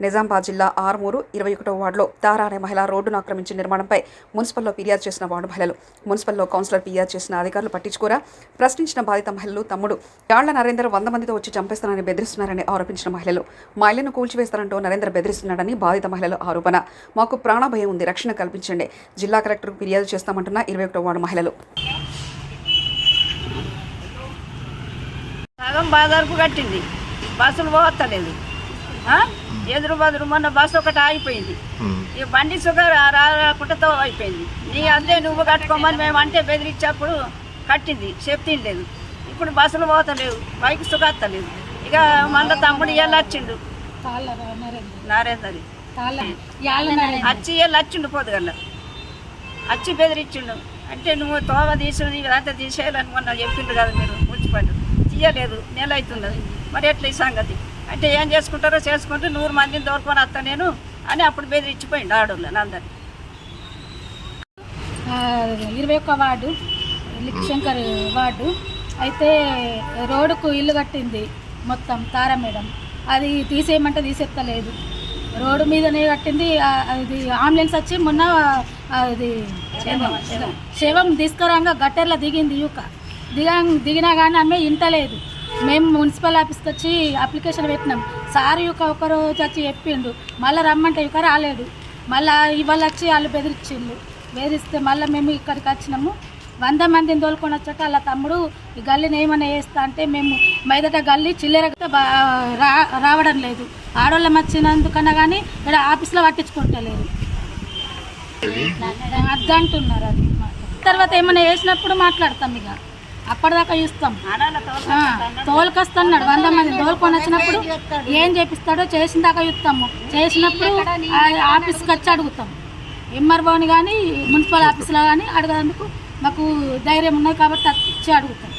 నిజామాబాద్ జిల్లా ఆర్మూరు 21వ వార్డులో తారా అనే మహిళ రోడ్డును ఆక్రమించిన నిర్మాణంపై మున్సిపల్లో ఫిర్యాదు చేసిన వార్డు మహిళలు. మున్సిపల్లో కౌన్సిలర్ ఫిర్యాదు చేసిన అధికారులు పట్టించుకోరా? ప్రశ్నించిన బాధిత మహిళలు తమ్ముడు యాళ్ల నరేందర్ 100 మందితో వచ్చి చంపేస్తానని బెదిరిస్తున్నారని ఆరోపించిన మహిళలు. మహిళను కూల్చివేస్తారంటూ నరేందర్ బెదిరిస్తున్నాడని బాధిత మహిళల ఆరోపణ. మాకు ప్రాణభయం ఉంది, రక్షణ కల్పించండి, జిల్లా కలెక్టర్కు ఫిర్యాదు చేస్తామంటున్న 21వ వార్డు మహిళలు. సగం బాజార్కు కట్టింది, బస్సులు పోవత్తలేదు. ఎదురు బదురు మొన్న బస్సు ఒకటి ఆగిపోయింది, ఈ బండి సుగర్ రాకుంటతో అయిపోయింది. నీ అదే నువ్వు కట్టుకోమని మేము అంటే బెదిరించేప్పుడు కట్టింది, సేఫ్టీ లేదు. ఇప్పుడు బస్సులు పోతలేవు, బైక్ సుగత్తలేదు. ఇక మళ్ళీ తమ్ముడు ఇవాళ వచ్చిండు, నరేందర్ వచ్చి ఇవాళ వచ్చిండు పొద్దుగల వచ్చి బెదిరించిండు. అంటే నువ్వు తోవ తీసి ఇదంతా తీసేయాలని మొన్న చెప్పిండు కదా మీరు మున్సిపాలిటీ, తీయలేదు, నెల అవుతున్నది. మరి ఎట్లా ఈ సంగతి అంటే ఏం చేసుకుంటారో చేసుకుంటూ 100 మందిని దోరుకొని వస్తా నేను అని అప్పుడు బెదిరించిపోయింది ఆడోళ్ళని అందరు. 21వ వార్డు లిక్షంకర్ వార్డు అయితే రోడ్డుకు ఇల్లు కట్టింది మొత్తం తారా మేడం, అది తీసేయమంటే తీసేత్తలేదు. రోడ్డు మీదనే కట్టింది. అది అంబులెన్స్ వచ్చి మొన్న అది శవం తీసుకురాగా గట్టెర్లో దిగింది. దిగినా కానీ ఆమె ఇంటలేదు. మేము మున్సిపల్ ఆఫీస్కి వచ్చి అప్లికేషన్ పెట్టినాం. సార్ ఒకరోజు వచ్చి చెప్పిండు, మళ్ళీ రమ్మంటే రాలేడు. మళ్ళీ ఇవాళ వచ్చి వాళ్ళు బెదిరిస్తే మళ్ళీ మేము ఇక్కడికి వచ్చినాము. 100 మందిని తోలుకొని వచ్చాక వాళ్ళ తమ్ముడు ఈ గల్లీని ఏమైనా వేస్తా అంటే మేము మైదట గల్లీ చిల్లర రావడం లేదు. ఆడవాళ్ళం వచ్చినందుకన్నా కానీ ఇక్కడ ఆఫీస్లో పట్టించుకుంటలేదు. అది అంటున్నారు. అది తర్వాత ఏమైనా వేసినప్పుడు మాట్లాడతాం, ఇక అప్పటిదాకా చూస్తాం. తోలుకొస్తున్నాడు 100 మంది తోలుకొని వచ్చినప్పుడు ఏం చేపిస్తాడో చేసిన దాకా చూస్తాము. చేసినప్పుడు ఆఫీస్కి వచ్చి అడుగుతాం. ఎంఆర్ఓని కానీ మున్సిపల్ ఆఫీస్లో కానీ అడగడానికి మాకు ధైర్యం ఉన్నది కాబట్టి వచ్చి అడుగుతాం.